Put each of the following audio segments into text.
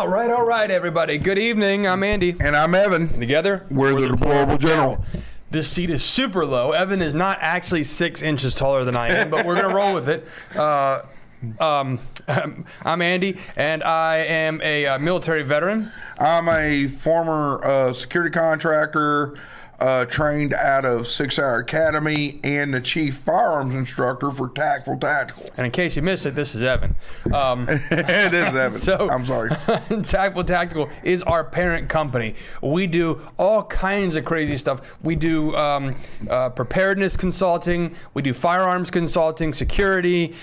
All right, everybody. Good evening. I'm Andy. And I'm Evan. And together, we're the Deplorable General. This seat is super low. Evan is not actually 6 inches taller than I am, but we're going to roll with it. I'm Andy, and I am a military veteran. I'm a former security contractor, trained out of 6 Hour Academy, and the chief firearms instructor for Tactful Tactical. And in case you missed it, this is Evan. It is Evan. So, I'm sorry. Tactful Tactical is our parent company. We do all kinds of crazy stuff. We do preparedness consulting. We do firearms consulting, security.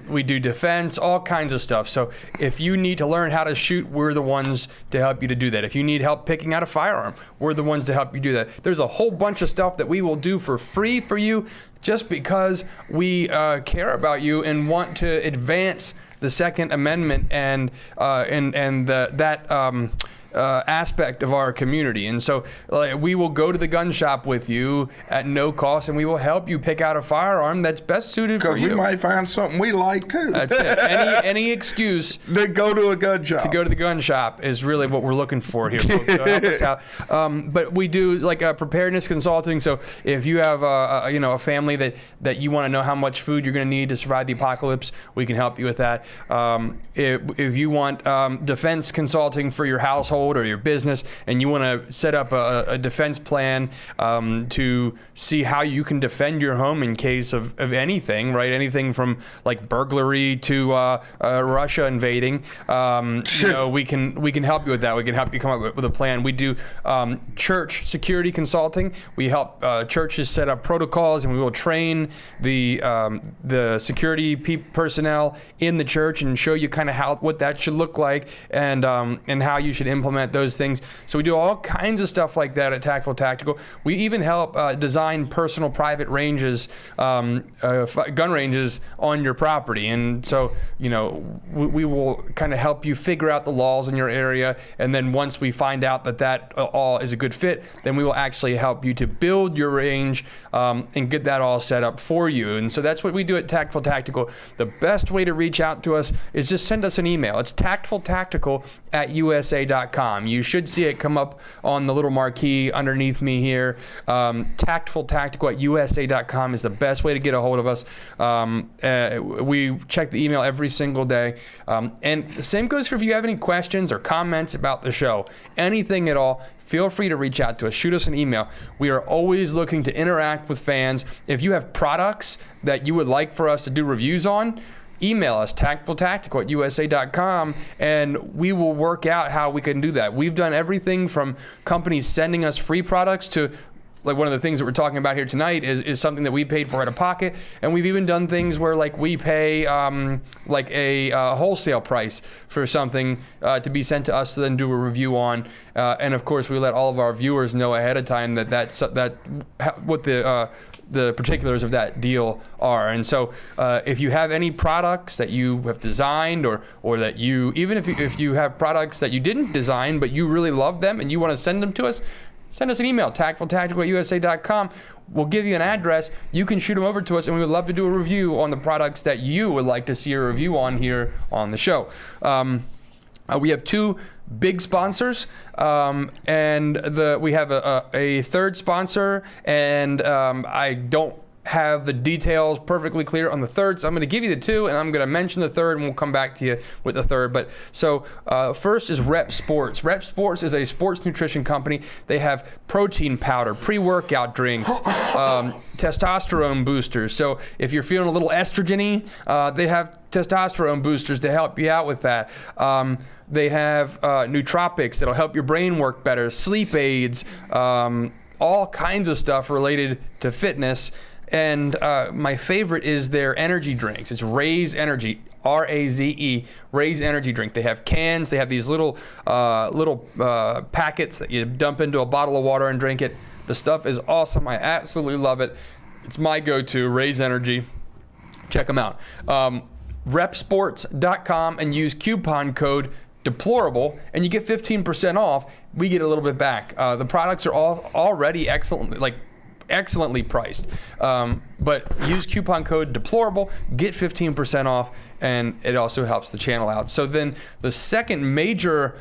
We do defense, all kinds of stuff. So if you need to learn how to shoot, we're the ones to help you to do that. If you need help picking out a firearm, we're the ones to help you do that. There's a whole bunch of stuff that we will do for free for you just because we care about you and want to advance the Second Amendment and that aspect of our community. And so we will go to the gun shop with you at no cost, and we will help you pick out a firearm that's best suited for you. Because we might find something we like too. That's it. Any excuse to go to a gun shop. To go to the gun shop is really what we're looking for here, folks. So help us out. But we do like preparedness consulting. So if you have a family that you want to know how much food you're going to need to survive the apocalypse, we can help you with that. If you want defense consulting for your household or your business, and you want to set up a defense plan to see how you can defend your home in case of anything, right? Anything from like burglary to Russia invading. We can help you with that. We can help you come up with a plan. We do church security consulting. We help churches set up protocols, and we will train the security personnel in the church and show you kind of what that should look like and how you should implement those things. So we do all kinds of stuff like that at Tactful Tactical. We even help design personal private ranges, gun ranges on your property. And so, we will kind of help you figure out the laws in your area. And then once we find out that all is a good fit, then we will actually help you to build your range and get that all set up for you. And so that's what we do at Tactful Tactical. The best way to reach out to us is just send us an email. It's tactfultactical@usa.com. You should see it come up on the little marquee underneath me here. Tactfultactical@usa.com is the best way to get a hold of us. We check the email every single day. And the same goes for if you have any questions or comments about the show, anything at all. Feel free to reach out to us. Shoot us an email. We are always looking to interact with fans. If you have products that you would like for us to do reviews on, email us, tactfultactical@usa.com, and we will work out how we can do that. We've done everything from companies sending us free products to, like one of the things that we're talking about here tonight is something that we paid for out of pocket. And we've even done things where like we pay like a wholesale price for something to be sent to us to then do a review on. And of course, we let all of our viewers know ahead of time what the particulars of that deal are. And so if you have any products that you have designed or that even if you have products that you didn't design but you really love them and you want to send them to us, send us an email, tactfultactical@usa.com. We'll give you an address. You can shoot them over to us, and we would love to do a review on the products that you would like to see a review on here on the show. We have 2 big sponsors, and we have a third sponsor, and I don't have the details perfectly clear on the third, so I'm going to give you the 2, and I'm going to mention the third, and we'll come back to you with the third. But so first is Rep Sports. Rep Sports is a sports nutrition company. They have protein powder, pre-workout drinks, testosterone boosters. So if you're feeling a little estrogen-y, they have testosterone boosters to help you out with that. They have nootropics that'll help your brain work better, sleep aids, all kinds of stuff related to fitness. And my favorite is their energy drinks. It's Raze Energy, R-A-Z-E, Raze Energy Drink. They have cans. They have these little packets that you dump into a bottle of water and drink it. The stuff is awesome. I absolutely love it. It's my go-to, Raze Energy. Check them out. Repsports.com and use coupon code Deplorable, and you get 15% off. We get a little bit back. The products are all already excellently priced. But use coupon code deplorable, get 15% off, and it also helps the channel out. So then the second major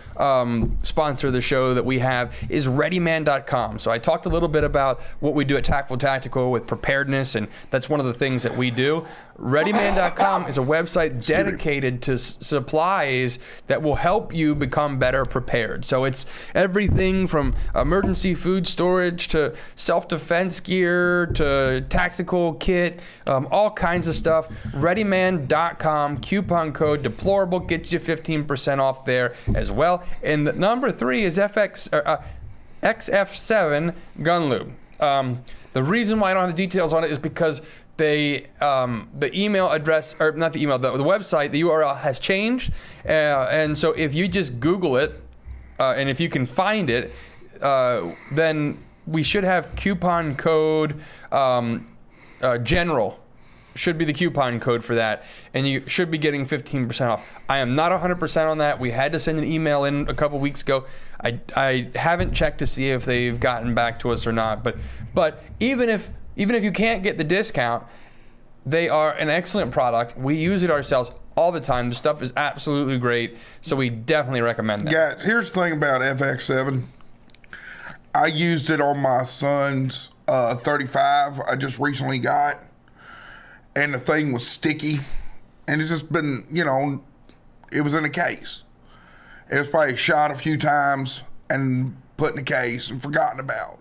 sponsor of the show that we have is ReadyMan.com. So I talked a little bit about what we do at Tactful Tactical with preparedness, and that's one of the things that we do. ReadyMan.com is a website dedicated to supplies that will help you become better prepared. So it's everything from emergency food storage to self-defense gear to tactical kit, all kinds of stuff. ReadyMan.com, coupon code deplorable gets you 15% off there as well. And number 3 is XF7 gun lube. The reason why I don't have the details on it is because the email address, or not the email, the website, the URL has changed. And so if you just Google it, and if you can find it, then we should have coupon code general. Should be the coupon code for that, and you should be getting 15% off. I am not 100% on that. We had to send an email in a couple weeks ago. I haven't checked to see if they've gotten back to us or not. But even if you can't get the discount, they are an excellent product. We use it ourselves all the time. The stuff is absolutely great, so we definitely recommend that. Yeah, here's the thing about FX7. I used it on my son's 35 I just recently got, and the thing was sticky, and it's just been, it was in a case. It was probably shot a few times and put in a case and forgotten about.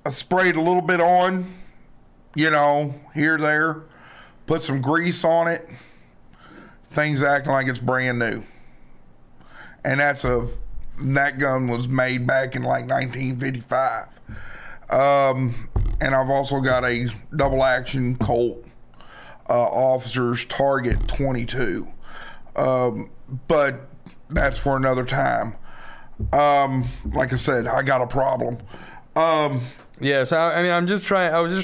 I sprayed a little bit on, here, there, put some grease on it. Thing's acting like it's brand new. And that gun was made back in like 1955. And I've also got a double action Colt Officer's Target 22. But that's for another time. Like I said, I got a problem. Yeah, so I was just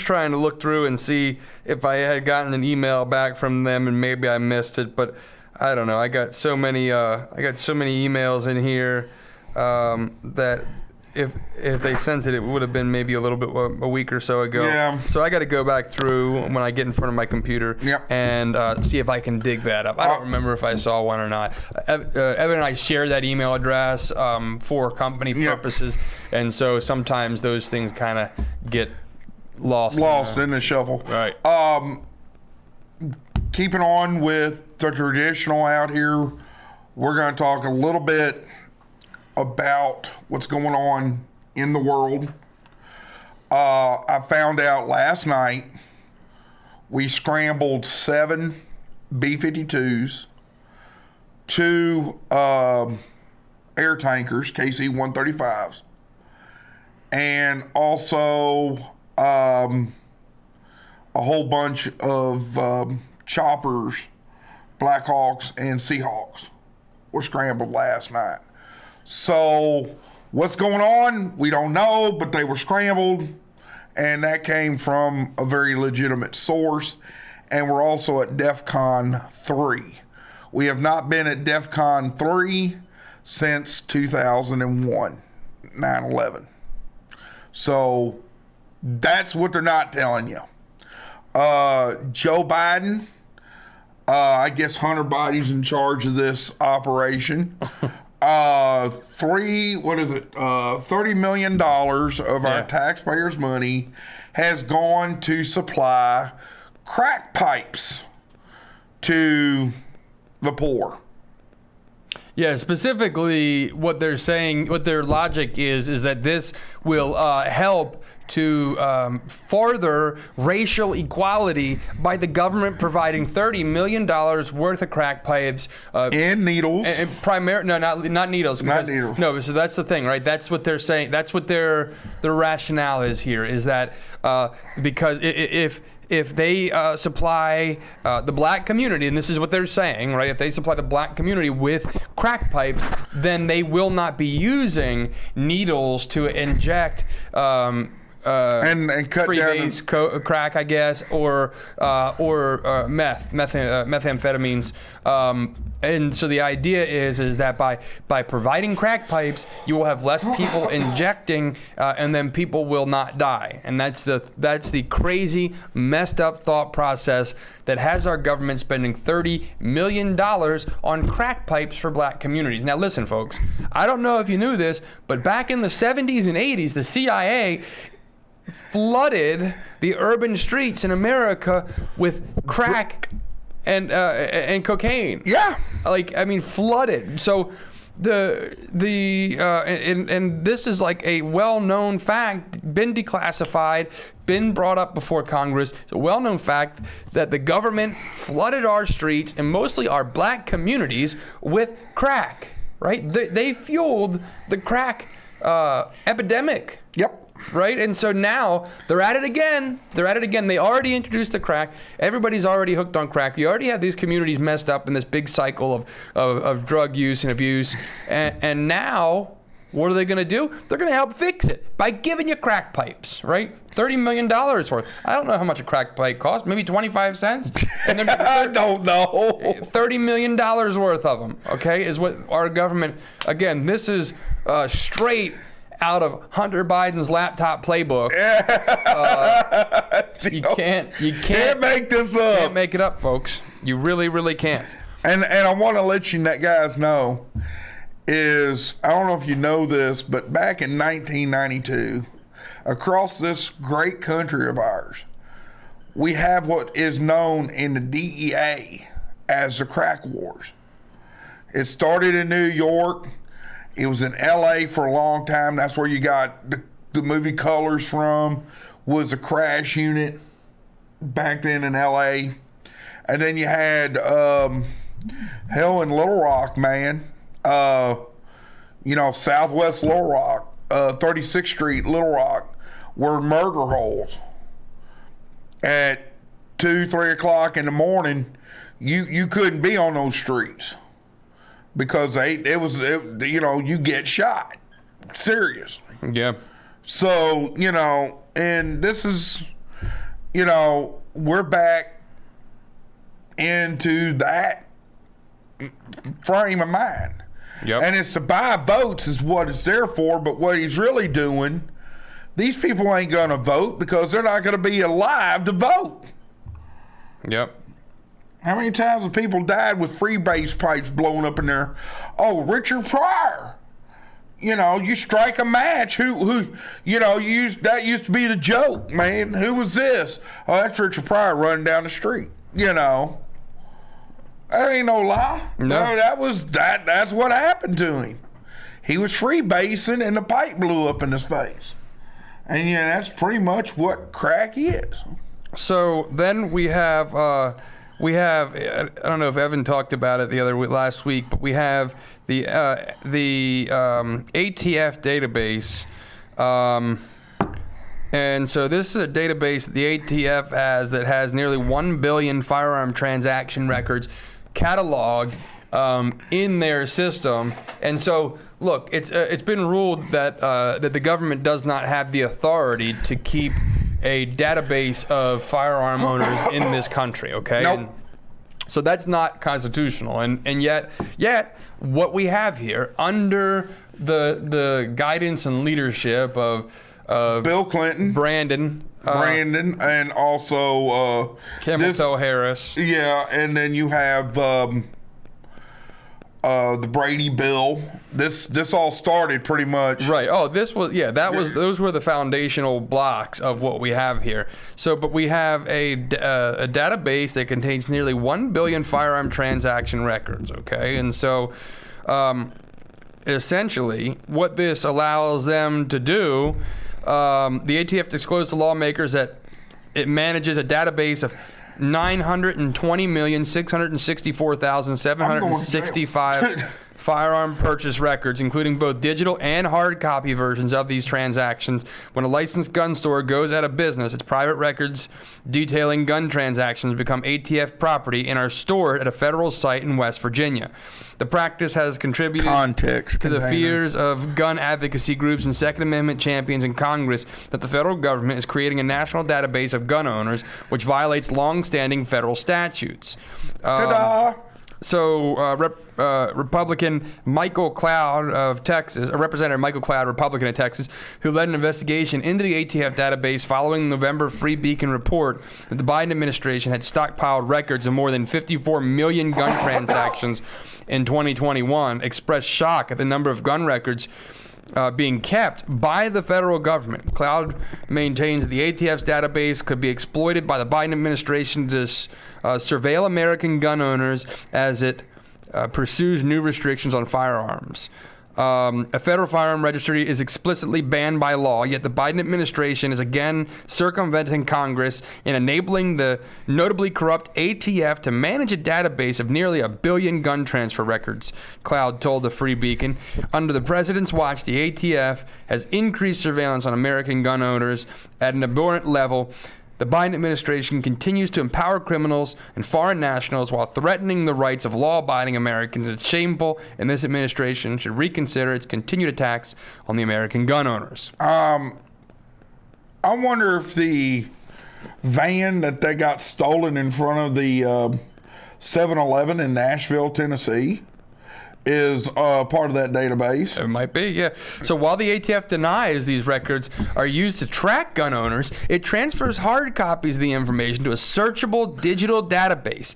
trying to look through and see if I had gotten an email back from them, and maybe I missed it, but I don't know. I got so many emails in here that if they sent it, it would have been maybe a little bit a week or so ago. Yeah. So I got to go back through when I get in front of my computer and see if I can dig that up. I don't remember if I saw one or not. Evan and I share that email address for company purposes, and so sometimes those things kind of get lost in the shuffle. Right. Keeping on with the traditional out here, we're going to talk a little bit about what's going on in the world. I found out last night we scrambled 7 B-52s, 2 air tankers, KC-135s, and also a whole bunch of choppers, Blackhawks and Seahawks were scrambled last night. So what's going on? We don't know, but they were scrambled, and that came from a very legitimate source. And we're also at DEFCON 3. We have not been at DEFCON 3 since 2001, 9/11. So that's what they're not telling you. Joe Biden, I guess Hunter Biden's in charge of this operation. $30 million of our taxpayers' money has gone to supply crack pipes to the poor. Yeah, specifically what they're saying, what their logic is that this will help to further racial equality by the government providing $30 million worth of crack pipes and needles. And not needles. Not needles. No, so that's the thing, right? That's what they're saying. That's what their rationale is here. Is that because if they supply the black community, and this is what they're saying, right? If they supply the black community with crack pipes, then they will not be using needles to inject and cut down freebase crack, I guess, or methamphetamines. And so the idea is that by providing crack pipes, you will have less people injecting, and then people will not die. And that's the crazy, messed up thought process that has our government spending $30 million on crack pipes for black communities. Now listen, folks, I don't know if you knew this, but back in the 70s and 80s, the CIA flooded the urban streets in America with crack and cocaine. Yeah. Like, I mean, flooded. So and this is like a well-known fact, been declassified, been brought up before Congress. It's a well-known fact that the government flooded our streets and mostly our black communities with crack, right? They fueled the crack epidemic. Yep. Right? And so now they're at it again. They already introduced the crack. Everybody's already hooked on crack. You already have these communities messed up in this big cycle of drug use and abuse. And now, what are they going to do? They're going to help fix it by giving you crack pipes, right? $30 million worth. I don't know how much a crack pipe costs. Maybe 25 cents? And I don't know. $30 million worth of them, okay, is what our government, again, this is straight out of Hunter Biden's laptop playbook. You can't make this up. Can't make it up, folks. You really, really can't. And I want to let you guys know is, I don't know if you know this, but back in 1992, across this great country of ours, we have what is known in the DEA as the crack wars. It started in New York. It was in LA for a long time. That's where you got the movie Colors from, was a crash unit back then in LA. And then you had hell in Little Rock, man. Southwest Little Rock, 36th Street, Little Rock, were murder holes. At 2, 3 o'clock in the morning, you couldn't be on those streets. Because you get shot, seriously. Yeah. So, and this is, we're back into that frame of mind. Yep. And it's to buy votes is what it's there for, but what he's really doing, these people ain't going to vote because they're not going to be alive to vote. Yep. How many times have people died with freebase pipes blowing up in there? Oh, Richard Pryor. You strike a match. Who that used to be the joke, man. Who was this? Oh, that's Richard Pryor running down the street. That ain't no lie. No, that's what happened to him. He was freebasing and the pipe blew up in his face. And that's pretty much what crack is. So then we have I don't know if Evan talked about it last week, but we have the ATF database. And so this is a database that the ATF has that has nearly 1 billion firearm transaction records cataloged in their system. And so, look, it's been ruled that the government does not have the authority to keep a database of firearm owners in this country, okay? Nope. So that's not constitutional, and yet what we have here under the guidance and leadership of Bill Clinton, Brandon, and also Camel Harris. Yeah, and then you have the Brady bill. This all started pretty much. Right. Oh, those were the foundational blocks of what we have here. So, but we have a database that contains nearly 1 billion firearm transaction records. Okay, and so essentially, what this allows them to do, the ATF disclosed to lawmakers that it manages a database of 920,664,765 firearm purchase records, including both digital and hard copy versions of these transactions. When a licensed gun store goes out of business, its private records detailing gun transactions become ATF property and are stored at a federal site in West Virginia. The practice has contributed to the fears of gun advocacy groups and Second Amendment champions in Congress that the federal government is creating a national database of gun owners, which violates long-standing federal statutes. Ta-da! Republican Michael Cloud of Texas, Representative Michael Cloud, Republican of Texas, who led an investigation into the ATF database following the November Free Beacon report that the Biden administration had stockpiled records of more than 54 million gun transactions in 2021, expressed shock at the number of gun records being kept by the federal government. Cloud maintains that the ATF's database could be exploited by the Biden administration to surveil American gun owners as it pursues new restrictions on firearms. A federal firearm registry is explicitly banned by law, yet the Biden administration is again circumventing Congress and enabling the notably corrupt ATF to manage a database of nearly 1 billion gun transfer records, Cloud told the Free Beacon. Under the president's watch, the ATF has increased surveillance on American gun owners at an abhorrent level. The Biden administration continues to empower criminals and foreign nationals while threatening the rights of law-abiding Americans. It's shameful, and this administration should reconsider its continued attacks on the American gun owners. I wonder if the van that they got stolen in front of the 7-Eleven in Nashville, Tennessee, is part of that database. It might be, yeah. So while the ATF denies these records are used to track gun owners, it transfers hard copies of the information to a searchable digital database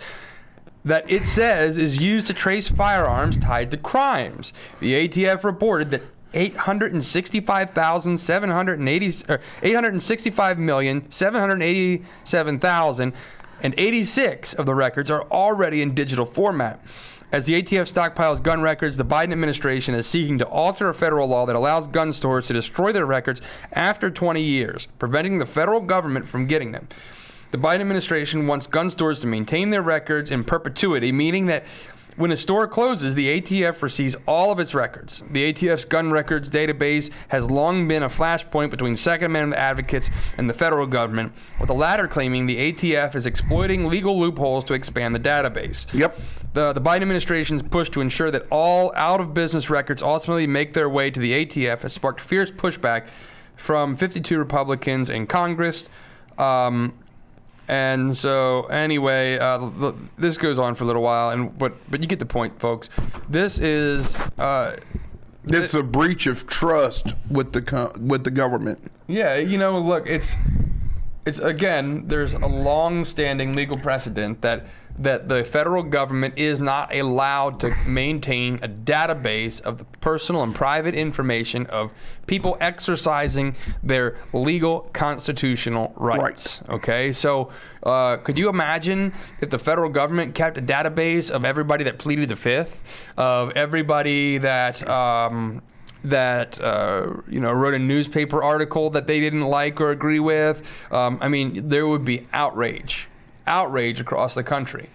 that it says is used to trace firearms tied to crimes. The ATF reported that 865,787,086 of the records are already in digital format. As the ATF stockpiles gun records, the Biden administration is seeking to alter a federal law that allows gun stores to destroy their records after 20 years, preventing the federal government from getting them. The Biden administration wants gun stores to maintain their records in perpetuity, meaning that when a store closes, the ATF receives all of its records. The ATF's gun records database has long been a flashpoint between Second Amendment advocates and the federal government, with the latter claiming the ATF is exploiting legal loopholes to expand the database. Yep. The Biden administration's push to ensure that all out-of-business records ultimately make their way to the ATF has sparked fierce pushback from 52 Republicans in Congress. And so, anyway, this goes on for a little while, but you get the point, folks. This is this is a breach of trust with the government. Yeah, look, it's again, there's a long-standing legal precedent that the federal government is not allowed to maintain a database of the personal and private information of people exercising their legal constitutional rights. Right. Okay, so could you imagine if the federal government kept a database of everybody that pleaded the Fifth, of everybody that wrote a newspaper article that they didn't like or agree with? I mean, there would be outrage across the country.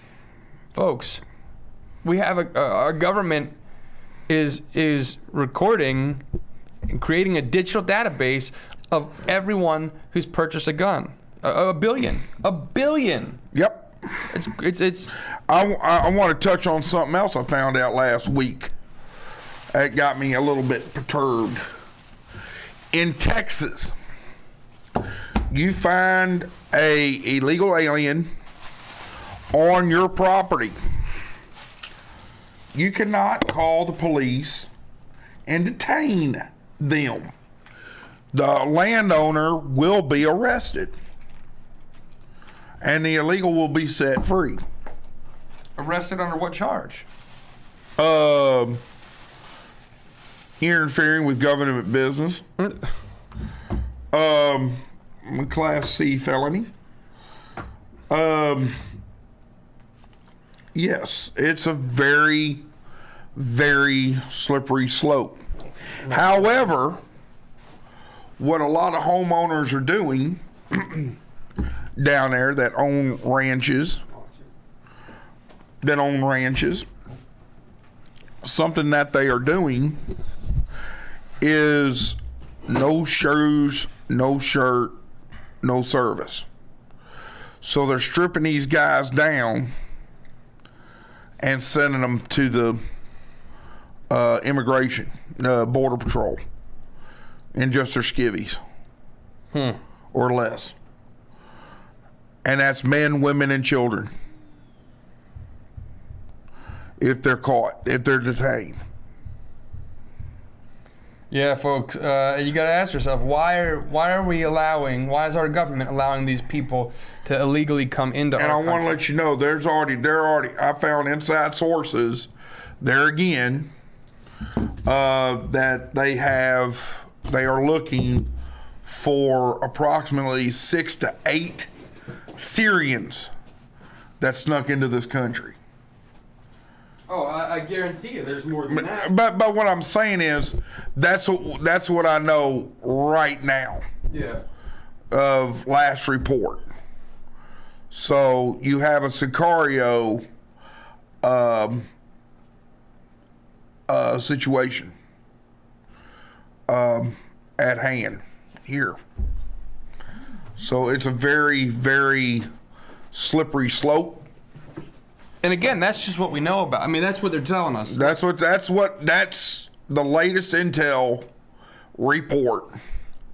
Folks, we have our government is recording and creating a digital database of everyone who's purchased a gun. A billion. Yep. It's. I want to touch on something else I found out last week. It got me a little bit perturbed. In Texas, you find a illegal alien on your property. You cannot call the police and detain them. The landowner will be arrested, and the illegal will be set free. Arrested under what charge? Interfering with government business. Class C felony. Yes, it's a very, very slippery slope. However, what a lot of homeowners are doing down there that own ranches, something that they are doing is no shoes, no shirt, no service. So they're stripping these guys down and sending them to the immigration, border patrol, in just their skivvies or less. And that's men, women, and children. If they're caught, if they're detained. Yeah, folks, you got to ask yourself, why is our government allowing these people to illegally come into our country? And I want to let you know, I found inside sources there again, that they are looking for approximately 6 to 8 Syrians that snuck into this country. Oh, I guarantee you there's more than that. But what I'm saying is, that's what I know right now. Yeah. Of last report. So you have a Sicario situation at hand here. So it's a very, very slippery slope. And again, that's just what we know about. I mean, that's what they're telling us. That's the latest intel report.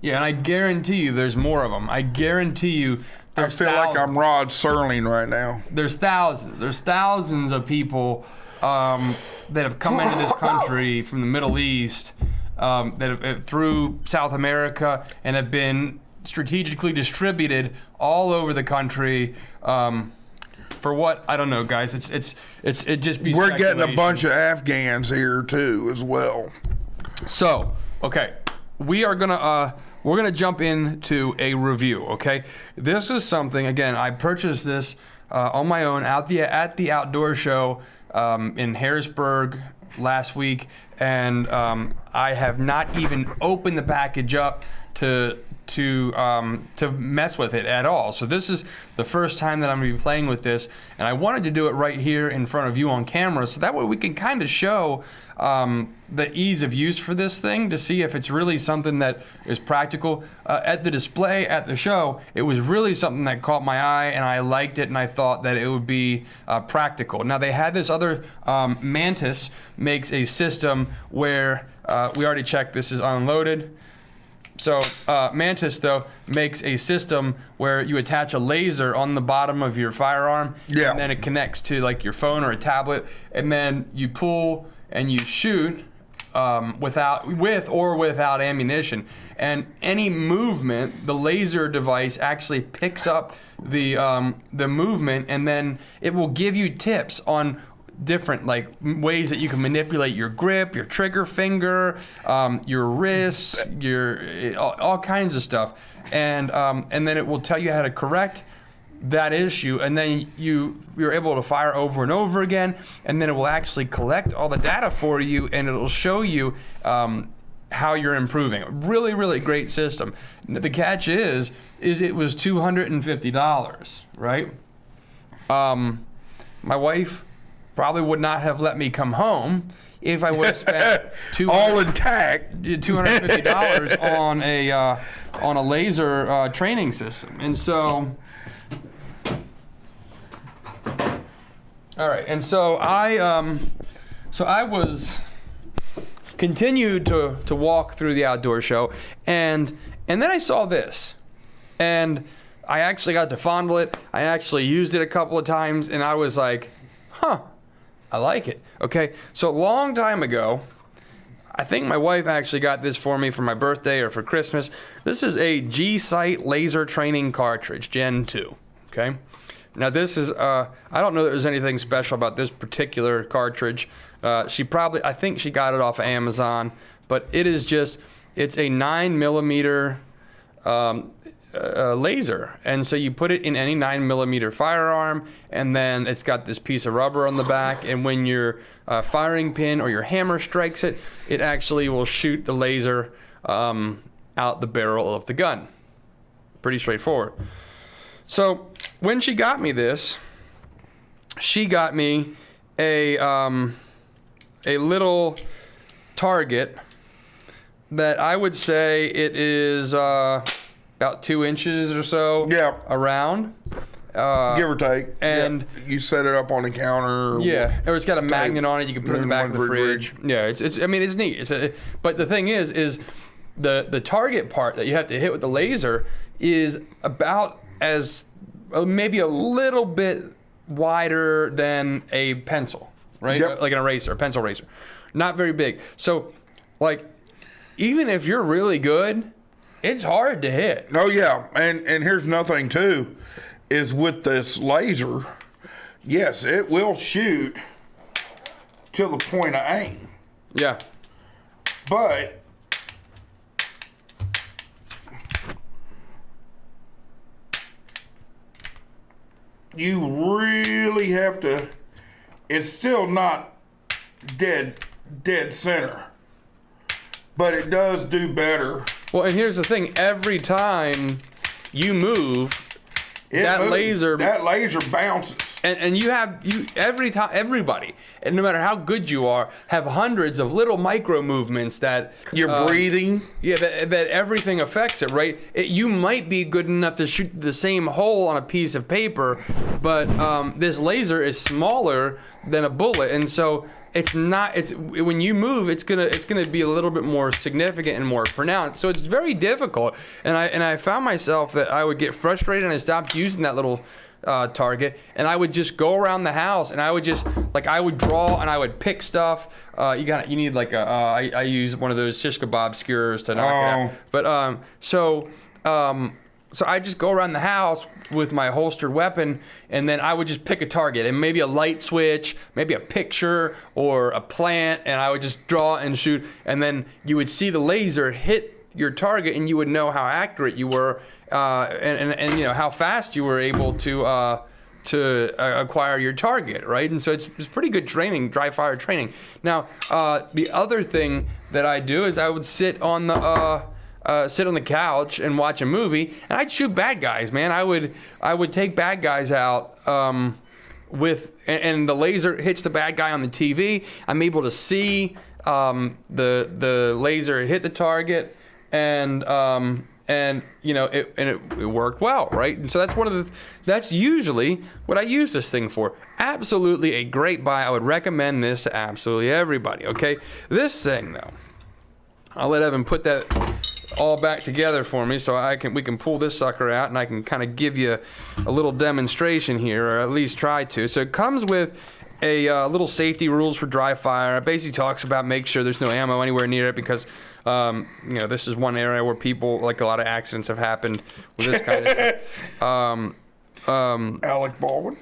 Yeah, and I guarantee you there's more of them. I guarantee you I feel like I'm Rod Serling right now. There's thousands. There's thousands of people that have come into this country from the Middle East, that have through South America, and have been strategically distributed all over the country. For what? I don't know, guys. It just be. We're getting a bunch of Afghans here too, as well. So, okay, we're gonna jump into a review. Okay, this is something. Again, I purchased this on my own at the outdoor show in Harrisburg last week, and I have not even opened the package up to mess with it at all. So this is the first time that I'm gonna be playing with this, and I wanted to do it right here in front of you on camera, so that way we can kind of show the ease of use for this thing, to see if it's really something that is practical. At the display at the show, it was really something that caught my eye, and I liked it, and I thought that it would be practical. Now they had this other, Mantis makes a system where, we already checked, this is unloaded. So Mantis, though, makes a system where you attach a laser on the bottom of your firearm, yeah, and then it connects to like your phone or a tablet, and then you pull and you shoot with or without ammunition. And any movement, the laser device actually picks up the movement, and then it will give you tips on different like ways that you can manipulate your grip, your trigger finger, your wrists, all kinds of stuff, and then it will tell you how to correct that issue, and then you're able to fire over and over again, and then it will actually collect all the data for you, and it'll show you how you're improving. Really, really great system. The catch is it was $250, right? My wife probably would not have let me come home if I would have spent all intact $250 on a laser training system. And so, all right, and so I was continued to walk through the outdoor show, and then I saw this, and I actually got to fondle it. I actually used it a couple of times, and I was like, huh, I like it. Okay, so a long time ago, I think my wife actually got this for me for my birthday or for Christmas. This is a G-Sight laser training cartridge, Gen 2, okay? Now this is, I don't know that there's anything special about this particular cartridge. I think she got it off of Amazon, but it is just, it's a 9mm laser, and so you put it in any 9mm firearm, and then it's got this piece of rubber on the back, and when your firing pin or your hammer strikes it, it actually will shoot the laser out the barrel of the gun. Pretty straightforward. So when she got me this, she got me a a little target that I would say it is about 2 inches or so around. Give or take. And you set it up on the counter. Or it's got a magnet on it. You can put it in the back of the fridge. Yeah, it's. I mean, it's neat. But the thing is the target part that you have to hit with the laser is about as maybe a little bit wider than a pencil, right? Like an eraser, a pencil eraser. Not very big. So, like, even if you're really good, it's hard to hit. Oh yeah, and here's another thing too, is with this laser, yes, it will shoot till the point of aim. Yeah. But you really have to, it's still not dead center, but it does do better. Well, and here's the thing, every time you move, that laser bounces. And everybody, and no matter how good you are, have hundreds of little micro movements that you're breathing. Yeah, that everything affects it, right? You might be good enough to shoot the same hole on a piece of paper, but this laser is smaller than a bullet, and so it's not. It's when you move, it's gonna be a little bit more significant and more pronounced. So it's very difficult, and I found myself that I would get frustrated, and I stopped using that little target, and I would just go around the house, and I would just I would draw and I would pick stuff. You need like I use one of those shish kebab skewers to knock it out. But so I just go around the house with my holstered weapon, and then I would just pick a target, and maybe a light switch, maybe a picture or a plant, and I would just draw and shoot, and then you would see the laser hit your target, and you would know how accurate you were, and you know how fast you were able to acquire your target, right? And so it's pretty good training, dry fire training. Now, the other thing that I do is I would sit on the couch and watch a movie, and I'd shoot bad guys, man. I would take bad guys out and the laser hits the bad guy on the TV. I'm able to see the laser hit the target, and you know it worked well, right? And so that's usually what I use this thing for. Absolutely a great buy. I would recommend this to absolutely everybody. Okay, this thing though, I'll let Evan put that all back together for me so we can pull this sucker out, and I can kind of give you a little demonstration here, or at least try to. So it comes with a little safety rules for dry fire. It basically talks about make sure there's no ammo anywhere near it, because you know, this is one area where people, like, a lot of accidents have happened with this kind of stuff. Alec Baldwin.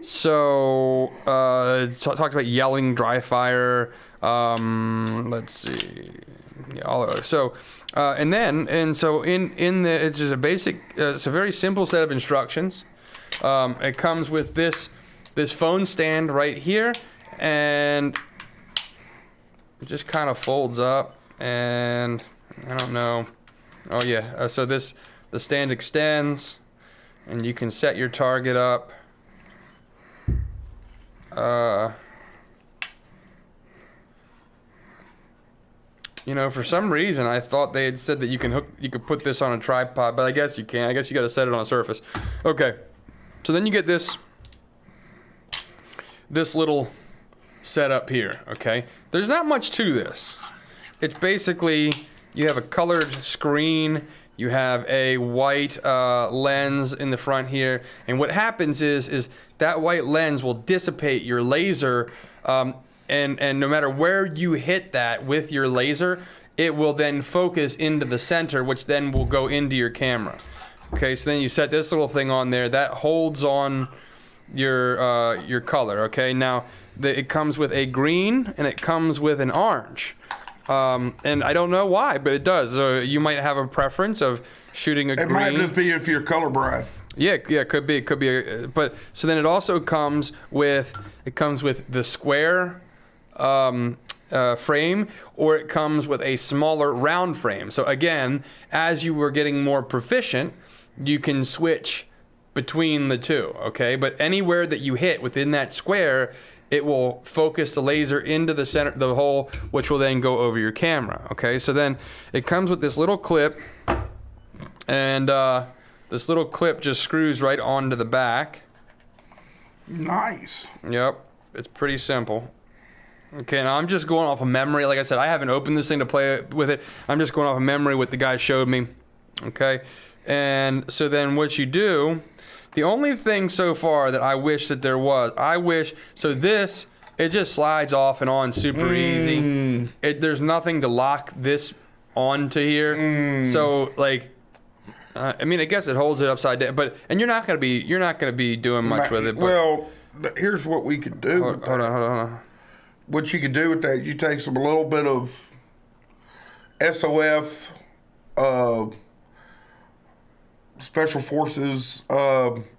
So it talks about yelling dry fire. Let's see. Yeah, all of those. So it's just a basic. It's a very simple set of instructions. It comes with this phone stand right here, and it just kind of folds up. And I don't know. Oh yeah. So the stand extends, and you can set your target up. You know, for some reason, I thought they had said that you could put this on a tripod, but I guess you can't. I guess you got to set it on a surface. Okay, so then you get this little setup here. Okay, there's not much to this. It's basically you have a colored screen, you have a white lens in the front here, and what happens is that white lens will dissipate your laser. And no matter where you hit that with your laser, it will then focus into the center, which then will go into your camera. Okay, so then you set this little thing on there that holds on your color. Okay, now it comes with a green and it comes with an orange, and I don't know why, but it does. So you might have a preference of shooting a green. It might just be if you're colorblind. Yeah, could be. But so then it also comes with the square frame, or it comes with a smaller round frame. So again, as you were getting more proficient, you can switch between the two. Okay, but anywhere that you hit within that square it will focus the laser into the center, the hole, which will then go over your camera. Okay, so then it comes with this little clip, and this little clip just screws right onto the back. Nice. Yep, it's pretty simple. Okay, now I'm just going off of memory. Like I said, I haven't opened this thing to play with it. I'm just going off of memory what the guy showed me. Okay, and so then what you do, the only thing so far that I wish that there was, so this, it just slides off and on super easy. There's nothing to lock this onto here. So like, I mean, I guess it holds it upside down, and you're not gonna be doing much with it. But well, here's what we could do. Hold on. What you could do with that, you take a little bit of SOF, Special Forces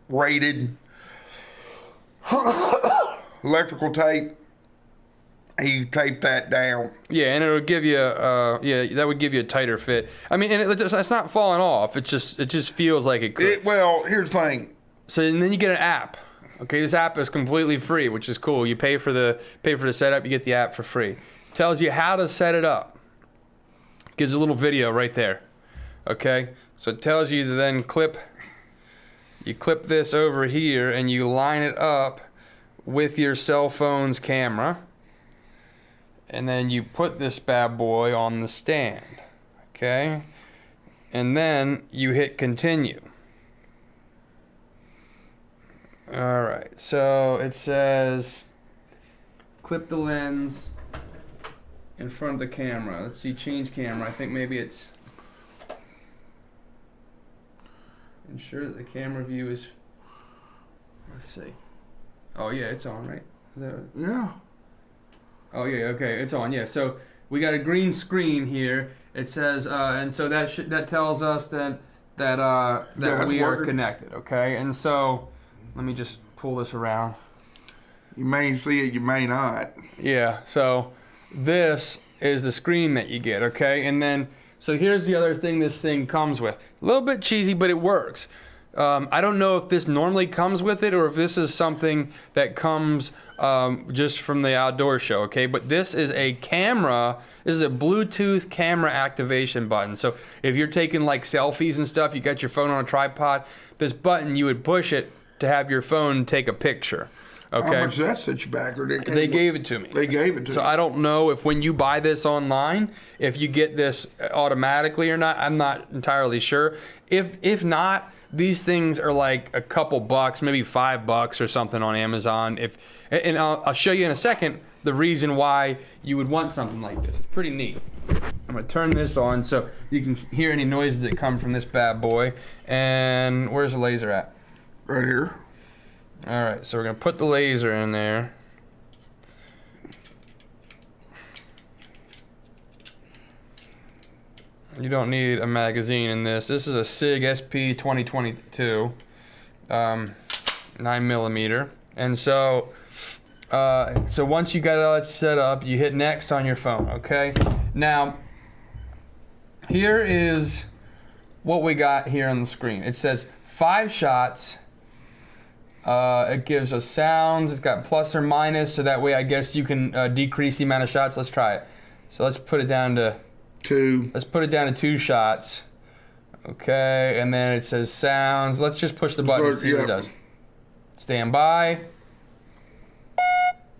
rated electrical tape, and you tape that down. Yeah, and it'll give you that would give you a tighter fit. I mean, and it's not falling off. It just feels like it could. Well, here's the thing. So and then you get an app. Okay, this app is completely free, which is cool. You pay for the setup, you get the app for free. Tells you how to set it up. Gives you a little video right there. Okay, so it tells you to then clip this over here and you line it up with your cell phone's camera, and then you put this bad boy on the stand. Okay, and then you hit continue. All right, so it says clip the lens in front of the camera. Let's see, change camera. I think maybe it's ensure that the camera view is, let's see. Oh yeah, it's on, right? Yeah. Oh yeah, okay, it's on. Yeah, so we got a green screen here. It says, and so that tells us that we are connected. Okay, and so let me just pull this around. You may see it, you may not. Yeah, so this is the screen that you get, okay? And then, so here's the other thing this thing comes with. A little bit cheesy, but it works. I don't know if this normally comes with it or if this is something that comes just from the outdoor show, okay? But this is a camera. This is a Bluetooth camera activation button. So if you're taking like selfies and stuff, you got your phone on a tripod, this button, you would push it to have your phone take a picture. Okay. How much did that set you back? Or they gave it to me. They gave it to me. So I don't know if when you buy this online, if you get this automatically or not. I'm not entirely sure. If not, these things are like a couple bucks, maybe $5 or something on Amazon. And I'll show you in a second the reason why you would want something like this. It's pretty neat. I'm gonna turn this on so you can hear any noises that come from this bad boy. And where's the laser at? Right here. All right, so we're gonna put the laser in there. You don't need a magazine in this. This is a SIG SP 2022, 9mm. And so once you got all that set up, you hit next on your phone, okay? Now, here is what we got here on the screen. It says 5 shots. It gives us sounds. It's got plus or minus, so that way I guess you can decrease the amount of shots. Let's try it. So let's put it down to 2. Let's put it down to 2 shots. Okay, and then it says sounds. Let's just push the button and see what it does. Stand by.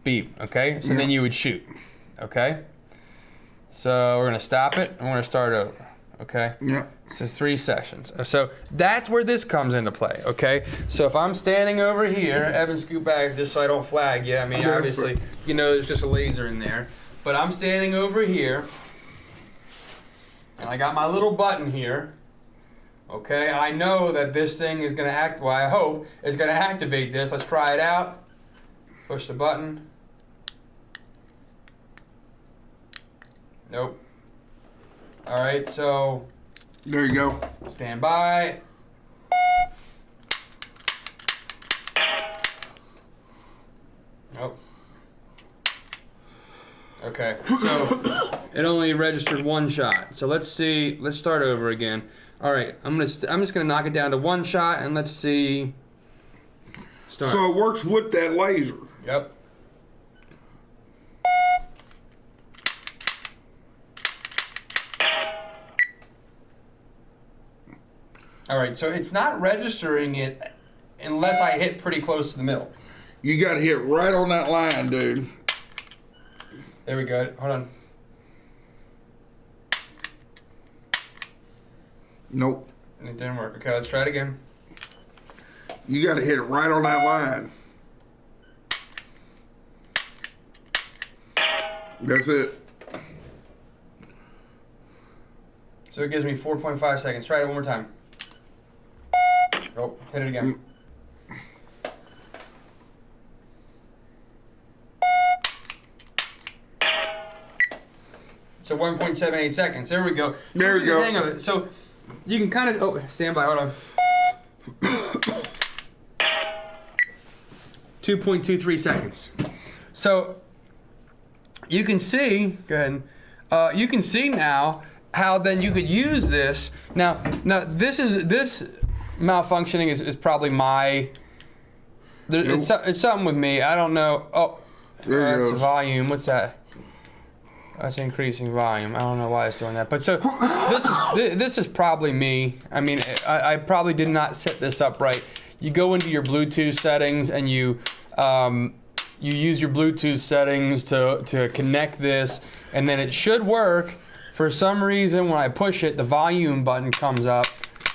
Beep. Okay, so then you would shoot. Okay. So we're gonna stop it and we're gonna start over. Okay. Yeah. So 3 sessions. So that's where this comes into play. Okay. So if I'm standing over here, Evan, scoot back just so I don't flag you. I mean, obviously, you know, there's just a laser in there. But I'm standing over here, and I got my little button here. Okay. I know that this thing is gonna act. Well, I hope is gonna activate this. Let's try it out. Push the button. Nope. All right, so there you go. Stand by. Nope. Okay, so it only registered 1 shot. So let's see. Let's start over again. All right, I'm just gonna knock it down to 1 shot, and let's see. Start. So it works with that laser. Yep. All right, so it's not registering it unless I hit pretty close to the middle. You got to hit right on that line, dude. There we go. Hold on. Nope. It didn't work. Okay, let's try it again. You got to hit it right on that line. That's it. So it gives me 4.5 seconds. Try it one more time. Oh, hit it again. So 1.78 seconds. There we go. So There we go. Hang of it. So you can kind of. Oh, stand by. Hold on. 2.23 seconds. So you can see. Go ahead. You can see now how then you could use this. Now this malfunctioning is probably my. It's something with me. I don't know. Oh, There that's you the go. volume. What's that? That's increasing volume. I don't know why it's doing that. But so this is probably me. I mean, I probably did not set this up right. You go into your Bluetooth settings and you use your Bluetooth settings to connect this, and then it should work. For some reason, when I push it, the volume button comes up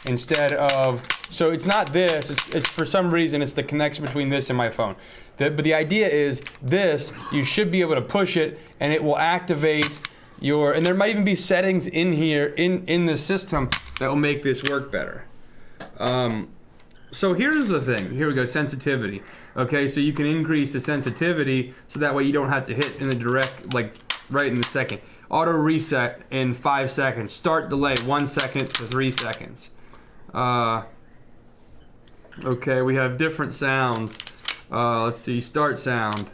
instead of. So it's not this. It's for some reason it's the connection between this and my phone. But the idea is this. You should be able to push it, and it will activate your. And there might even be settings in here in the system that will make this work better. So here's the thing. Here we go. Sensitivity. Okay, so you can increase the sensitivity so that way you don't have to hit in the direct, like right in the second. Auto reset in 5 seconds. Start delay 1 second to 3 seconds. Okay, we have different sounds. Let's see, start sound.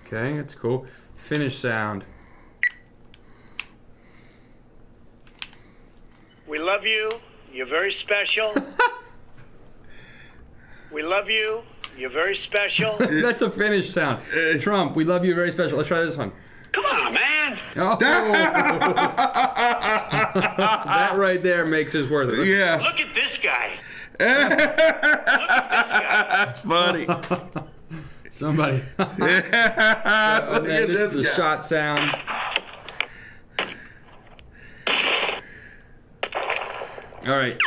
Okay, that's cool. Finish sound. We love you. You're very special. We love you. You're very special. That's a finish sound. Trump, we love you, very special. Let's try this one. Come on, man. Oh. That right there makes it worth it. Yeah. Look at this guy. Look at this guy. Funny. Somebody. Look And at this is the guy. shot sound. All right.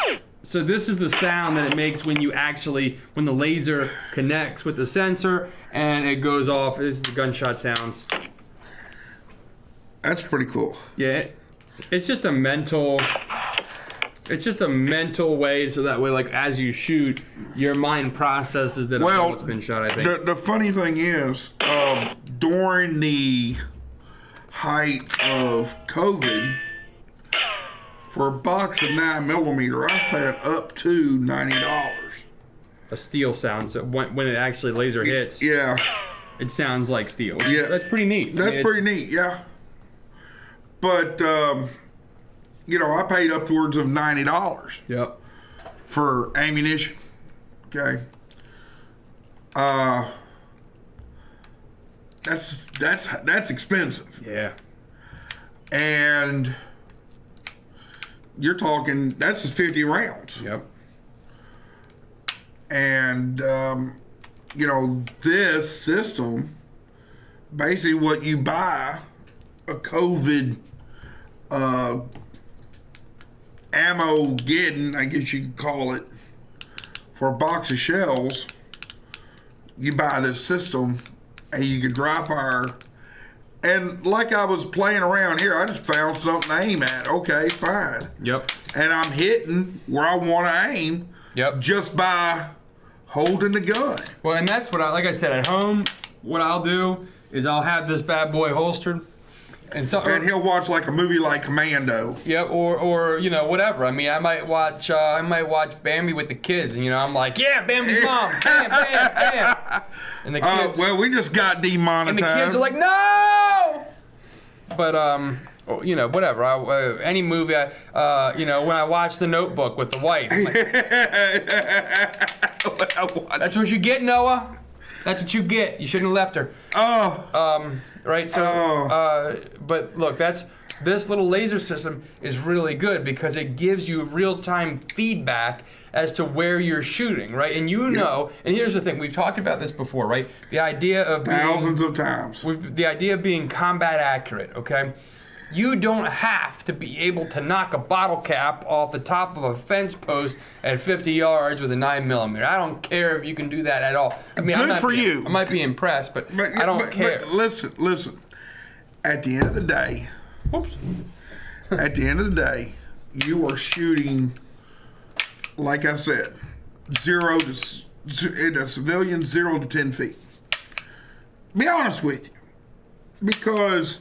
So this is the sound that it makes when the laser connects with the sensor and it goes off. This is the gunshot sounds. That's pretty cool. Yeah, it's just a mental way so that way, like, as you shoot, your mind processes that Well, it's been shot, I think. The funny thing is, during the height of COVID, for a box of 9mm, I paid up to $90. A steel sound, so when it actually laser hits, Yeah, it sounds like steel. Yeah. That's pretty neat. that's pretty neat. Yeah, but I paid upwards of $90 Yep. for ammunition. Okay. That's expensive, Yeah. and you're talking that's just 50 rounds. Yep. And this system, basically what you buy a COVID ammo geddon, I guess you could call it, for a box of shells. You buy this system and you can dry fire. And like I was playing around here, I just found something to aim at. Okay, fine. Yep. And I'm hitting where I want to aim. Yep. Just by holding the gun. Well, and that's what like I said, at home, what I'll do is I'll have this bad boy holstered, and And he'll watch like a movie like Commando. Yep, or whatever. I mean, I might watch Bambi with the kids, and I'm like, yeah, Bambi's mom, bam, bam, bam, and the kids, Well, we just got demonetized. and the kids are like, no. But whatever. Any movie, when I watch The Notebook with the wife, I'm like, that's what you get, Noah. That's what you get. You shouldn't have left her. Oh, Right. So, but look, that's this little laser system is really good because it gives you real-time feedback as to where you're shooting, right? And you know, and here's the thing, we've talked about this before, right? The idea of thousands of times. The idea of being combat accurate, okay? You don't have to be able to knock a bottle cap off the top of a fence post at 50 yards with a 9mm. I don't care if you can do that at all. I mean, Good for you. I might be impressed, but I don't care. But listen. At the end of the day, at the end of the day, you are shooting, like I said, in a civilian, 0 to 10 feet. Be honest with you, because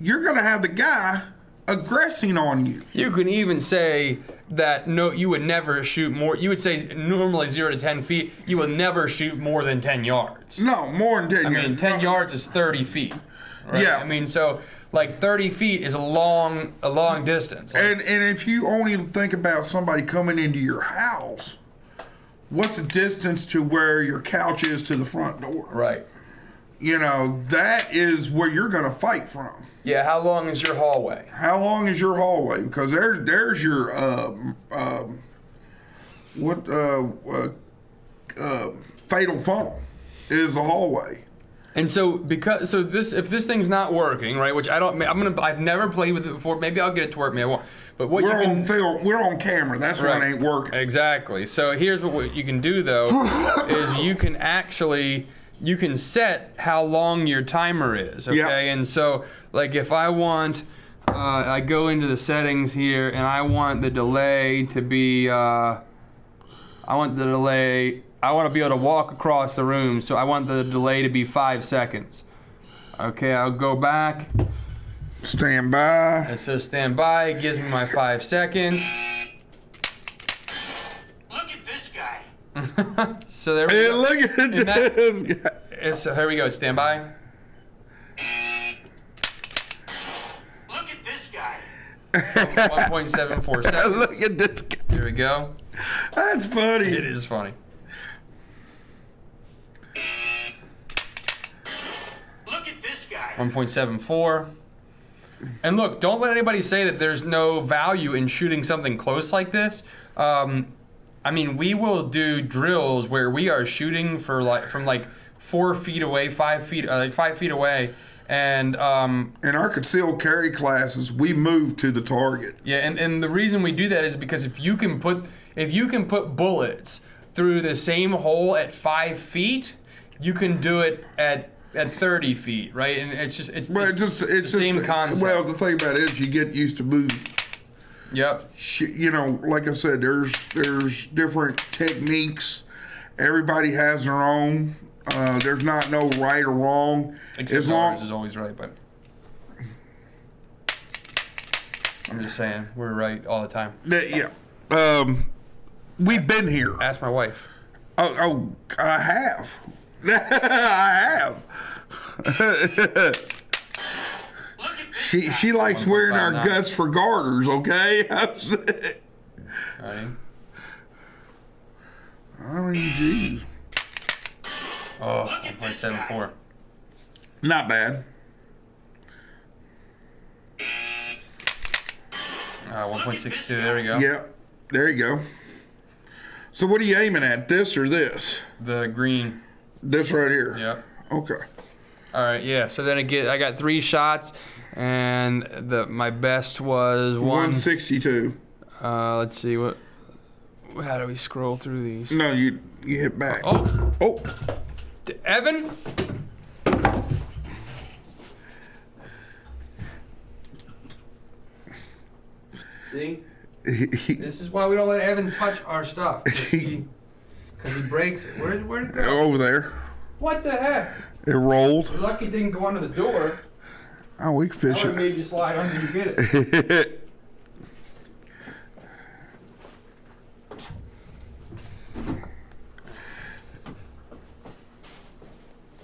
you're going to have the guy aggressing on you. You can even say that no, you would never shoot more. You would say normally 0 to 10 feet. You will never shoot more than 10 yards. No, more than 10 yards. I mean, 10 yards is 30 feet. Right? Yeah. I mean, so like 30 feet is a long distance. Like, and if you only think about somebody coming into your house, what's the distance to where your couch is to the front door? right. You know, that is where you're going to fight from. Yeah. How long is your hallway? How long is your hallway? Because there's your fatal funnel is the hallway. And so if this thing's not working, right? Which I've never played with it before. Maybe I'll get it to work. Maybe I won't. But what We're on film. We're on camera. That's why it ain't working. Exactly. So here's what you can do though, is you can set how long your timer is. Okay. Yep. And so like if I want, I go into the settings here and I want the delay to be, I want to be able to walk across the room, so I want the delay to be 5 seconds. Okay, I'll go back. Stand by. It says stand by. It gives me my 5 seconds. Look at this guy. So there we Hey, go. look at this guy. So here we go. Stand by. Look at this guy. 1.74 seconds. Look at this guy. Here we go. That's funny. It is funny. Look at this guy. 1.74. And look, don't let anybody say that there's no value in shooting something close like this. I mean, we will do drills where we are shooting from 4 feet away, 5 feet, 5 feet away, and In our concealed carry classes, we move to the target. yeah, and the reason we do that is because if you can put bullets through the same hole at 5 feet, you can do it at 30 feet, right? And it's the same concept. Well, the thing about it is you get used to moving. Yep. You know, like I said, there's different techniques. Everybody has their own. There's not no right or wrong. Except ours is always right, but I'm just saying we're right all the time. Yeah. We've been here. Ask my wife. Oh, I have. I have. She likes wearing our 1.59. guts for garters, okay? Right. I mean, geez. Oh, 1.74. Not bad. 1.62. There we go. Yeah, there you go. So what are you aiming at, this or this? The green. This right here? Yep. Okay. All right. Yeah. So then I got 3 shots, and my best was 162. Let's see what. How do we scroll through these? No, you hit back. Oh, Oh. Evan. See, this is why we don't let Evan touch our stuff. Because he breaks it. Where'd it go? Over there. What the heck? It rolled. You're lucky it didn't go under the door. Oh, we can I fish would have it. made you slide under and get it.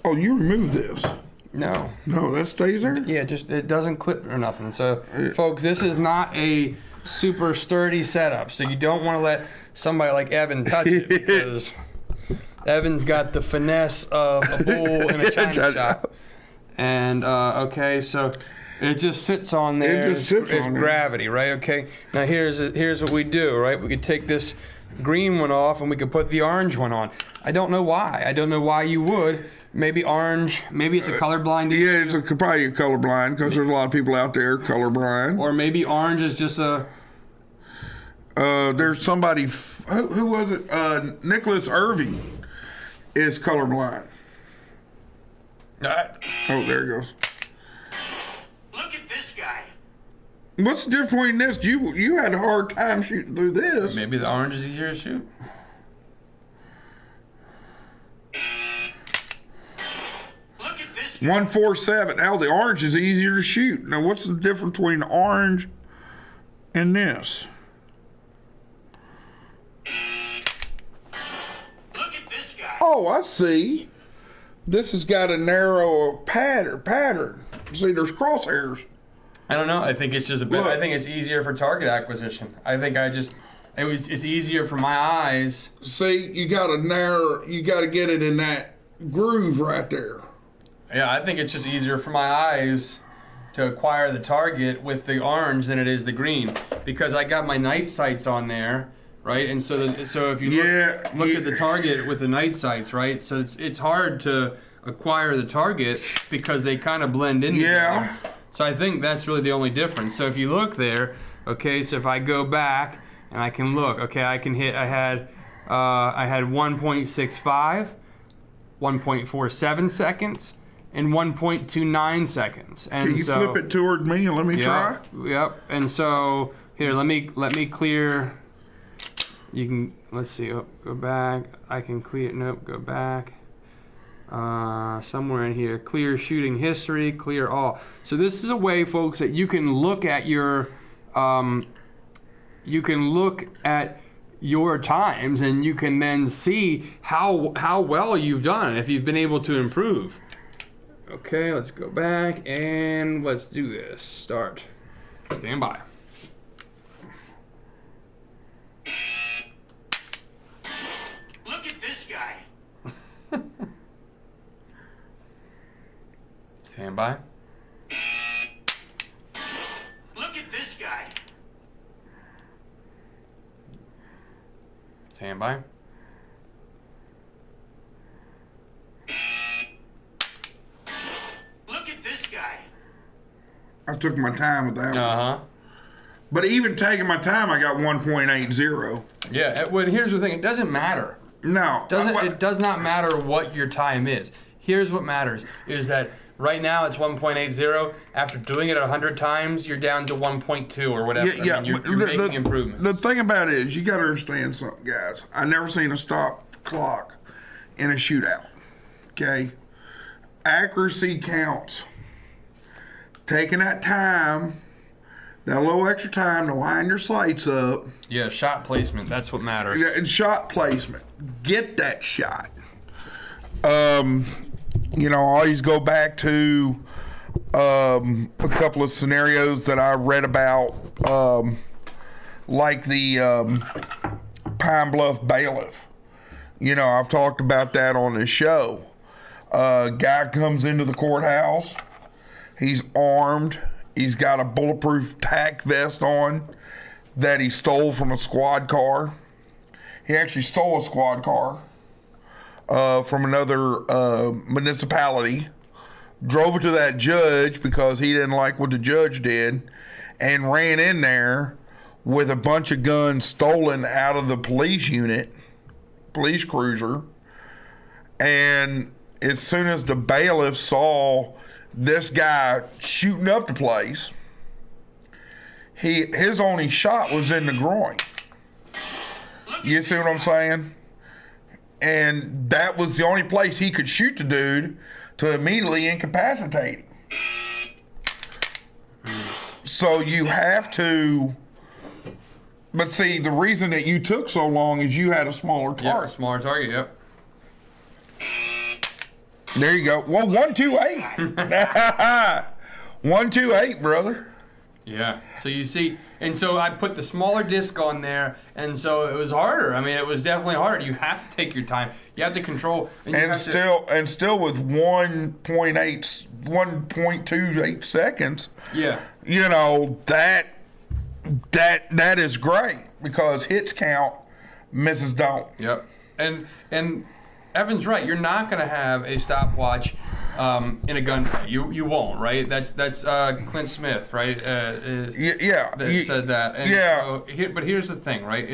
Oh, you removed this. No. No, that stays there? Yeah, just it doesn't clip or nothing. So, folks, this is not a super sturdy setup. So you don't want to let somebody like Evan touch it because Evan's got the finesse of a bull in a china shop. And okay, so It just sits on there. It just sits it's on there. gravity, right? Okay. Now here's what we do, right? We could take this green one off and we could put the orange one on. I don't know why. I don't know why you would. Maybe orange. Maybe it's a colorblind issue. Yeah, it's probably a colorblind because there's a lot of people out there colorblind. Or maybe orange is just a. There's somebody. Who was it? Nicholas Irving is colorblind. Oh, there he goes. Look at this guy. What's the difference between this? You had a hard time shooting through this. Maybe the orange is easier to shoot. Look at this guy. 147. Now the orange is easier to shoot. Now what's the difference between the orange and this? Look at this guy. Oh, I see. This has got a narrow pattern. See, there's crosshairs. I don't know. I think it's just a bit. Look. I think it's easier for target acquisition. I think it's easier for my eyes. See, you got to get it in that groove right there. Yeah, I think it's just easier for my eyes to acquire the target with the orange than it is the green because I got my night sights on there, right? And so if you look at the target with the night sights, right? So it's hard to acquire the target because they kind of blend in Yeah. together. So I think that's really the only difference. So if you look there, okay, so if I go back and I can look, okay, I can hit, I had 1.65, 1.47 seconds, and 1.29 seconds. And Can you flip it toward me and let me try? Yep. And so here, let me clear. You can, let's see, go back. I can clear, nope, go back. Somewhere in here, clear shooting history, clear all. So this is a way, folks, that you can look at your times, and you can then see how well you've done, if you've been able to improve. Okay, let's go back and let's do this. Start. Stand by. Look at this guy. Stand by. Look at this guy. Stand by. Look at this guy. I took my time with that one. Uh-huh. But even taking my time, I got 1.80. Yeah, well, here's the thing. It doesn't matter. No. It does not matter what your time is. Here's what matters is that right now it's 1.80. After doing it 100 times, you're down to 1.2 or whatever. Yeah, I mean, you're making improvements. The thing about it is, you got to understand something, guys. I never seen a stop clock in a shootout. Okay? Accuracy counts. Taking that time, that little extra time to line your sights up. Yeah, shot placement. That's what matters. Yeah, and shot placement. Get that shot. I always go back to a couple of scenarios that I read about, like the Pine Bluff bailiff. I've talked about that on this show. Guy comes into the courthouse. He's armed. He's got a bulletproof tack vest on that he stole from a squad car. He actually stole a squad car from another municipality, drove it to that judge because he didn't like what the judge did, and ran in there with a bunch of guns stolen out of the police cruiser. And as soon as the bailiff saw this guy shooting up the place, his only shot was in the groin. You see what I'm saying? And that was the only place he could shoot the dude to immediately incapacitate him. So you have to, but see, the reason that you took so long is you had a smaller target. Yeah, smaller target, yep. There you go. Well, 128. 128, brother. Yeah. So you see, and so I put the smaller disc on there, and so it was harder. I mean, it was definitely harder. You have to take your time. You have to control. And still with 1.8 1.28 seconds. Yeah. You know, that is great because hits count, misses don't. Yep. And Evan's right. You're not going to have a stopwatch in a gunfight. You won't, right? That's Clint Smith, right? Yeah. That said that. And yeah. So but here's the thing, right?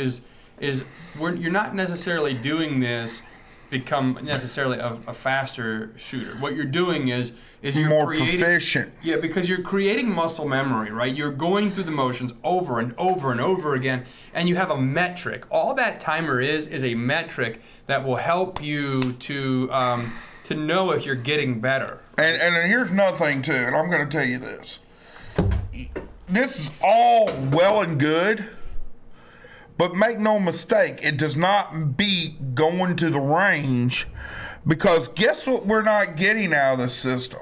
You're not necessarily doing this become necessarily a faster shooter. What you're doing is you're more creating, proficient. Yeah, because you're creating muscle memory, right? You're going through the motions over and over and over again, and you have a metric. All that timer is a metric that will help you to know if you're getting better. And here's another thing too, and I'm going to tell you this. This is all well and good, but make no mistake, it does not beat going to the range, because guess what we're not getting out of this system?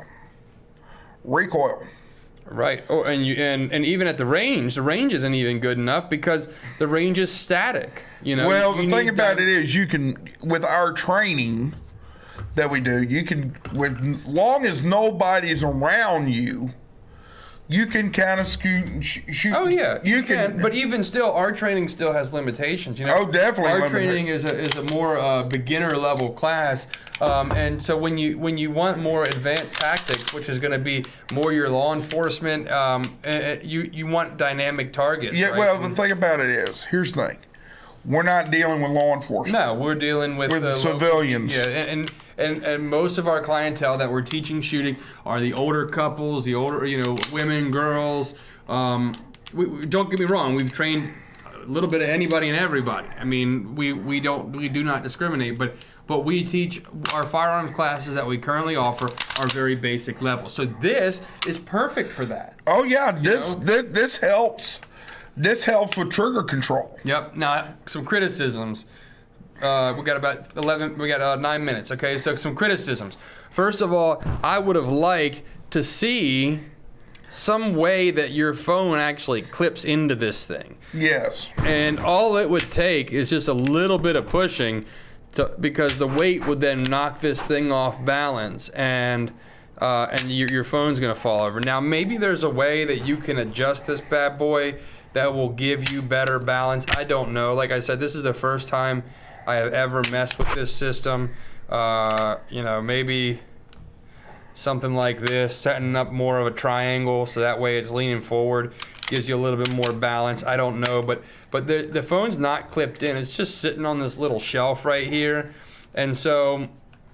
Recoil. Right. Oh, and even at the range isn't even good enough because the range is static. You know. Well, the thing about it is, you can, with our training that we do, you can, as long as nobody's around you, you can kind of scoot and shoot. Oh yeah, you can. But even still, our training still has limitations. You know. Oh, definitely. Our training is a more beginner level class, and so when you want more advanced tactics, which is going to be more your law enforcement, you want dynamic targets. Yeah. Right? Well, the thing about it is, here's the thing. We're not dealing with law enforcement. No, we're dealing with civilians. Yeah, and most of our clientele that we're teaching shooting are the older couples, the older women, girls. We don't get me wrong, we've trained a little bit of anybody and everybody. I mean, we do not discriminate, but we teach our firearms classes that we currently offer are very basic level. So this is perfect for that. Oh yeah, this helps. This helps with trigger control. Yep. Now, some criticisms. We got about 9 minutes. Okay, so some criticisms. First of all, I would have liked to see some way that your phone actually clips into this thing. Yes. And all it would take is just a little bit of pushing, because the weight would then knock this thing off balance, and your phone's gonna fall over. Now, maybe there's a way that you can adjust this bad boy that will give you better balance. I don't know. Like I said, this is the first time I have ever messed with this system. Maybe something like this, setting up more of a triangle so that way it's leaning forward, gives you a little bit more balance. I don't know, but the phone's not clipped in. It's just sitting on this little shelf right here. And so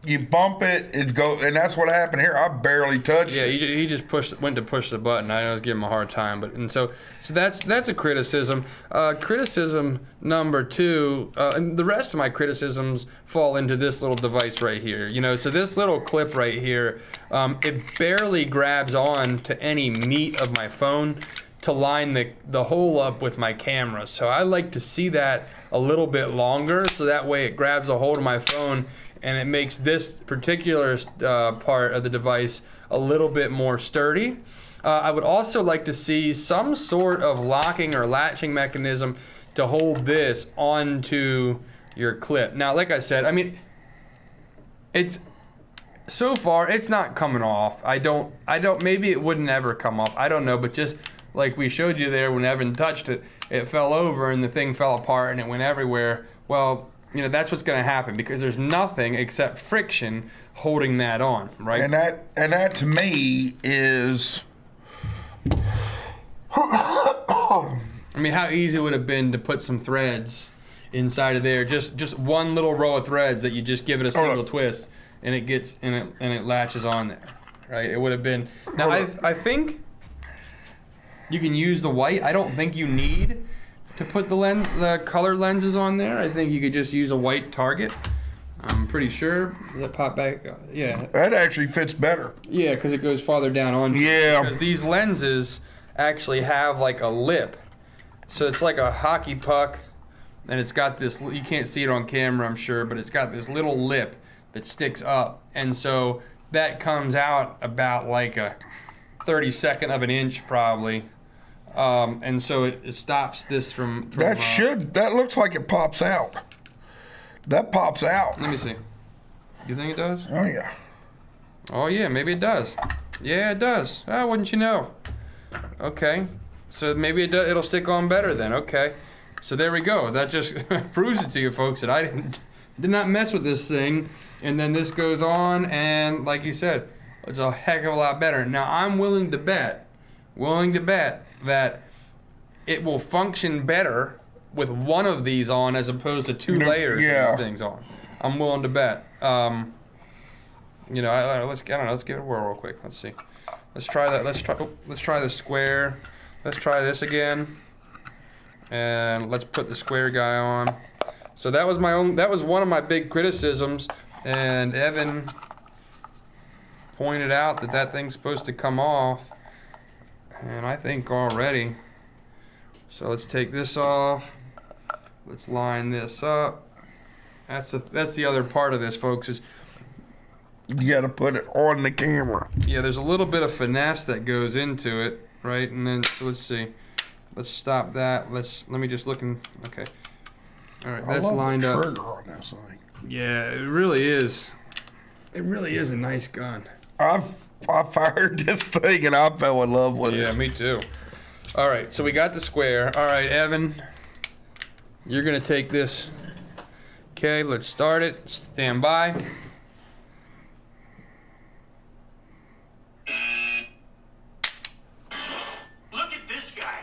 you bump it, it goes, and that's what happened here. I barely touched it. Yeah, he just went to push the button. I was giving him a hard time, so that's a criticism. Criticism number 2, and the rest of my criticisms fall into this little device right here. So this little clip right here, it barely grabs on to any meat of my phone to line the hole up with my camera. So I like to see that a little bit longer, so that way it grabs a hold of my phone, and it makes this particular part of the device a little bit more sturdy. I would also like to see some sort of locking or latching mechanism to hold this onto your clip. Now, like I said, I mean, so far it's not coming off. I don't. Maybe it wouldn't ever come off. I don't know, but just like we showed you there, when Evan touched it, it fell over and the thing fell apart and it went everywhere. Well, that's what's going to happen, because there's nothing except friction holding that on, right? And that to me is, I mean, how easy would it have been to put some threads inside of there, just one little row of threads that you just give it a single twist, and it gets and it latches on there, right? It would have been. Now I think you can use the white. I don't think you need to put the color lenses on there. I think you could just use a white target. I'm pretty sure. Does that pop back? Yeah. that actually fits better. Yeah, because it goes farther down on. Yeah. Because these lenses actually have like a lip, so it's like a hockey puck, and it's got this. You can't see it on camera, I'm sure, but it's got this little lip that sticks up, and so that comes out about like a 32nd of an inch probably. And so it stops this from that looks like it pops out. That pops out. Let me see. You think it does? Oh yeah. Oh yeah, maybe it does. Yeah, it does. Oh, wouldn't you know? Okay. So maybe it'll stick on better then. Okay. So there we go. That just proves it to you folks that I did not mess with this thing. And then this goes on, and like you said, it's a heck of a lot better. Now I'm willing to bet that it will function better with one of these on as opposed to two layers of these things on. I'm willing to bet. You know, let's give it a whirl real quick. Let's see. Let's try that. Let's try the square. Let's try this again. And let's put the square guy on. So that was one of my big criticisms, and Evan pointed out that thing's supposed to come off, and I think already. So let's take this off. Let's line this up. That's the other part of this, folks, is You got to put it on the camera. yeah, there's a little bit of finesse that goes into it, right? And then so let's see. Let's stop that. Let me just look in. Okay. All right, that's lined up. Trigger on this thing. Yeah, it really is. It really is a nice gun. I fired this thing and I fell in love with Yeah, it. me too. All right, so we got the square. All right, Evan, you're gonna take this. Okay, let's start it. Stand by. Look at this guy.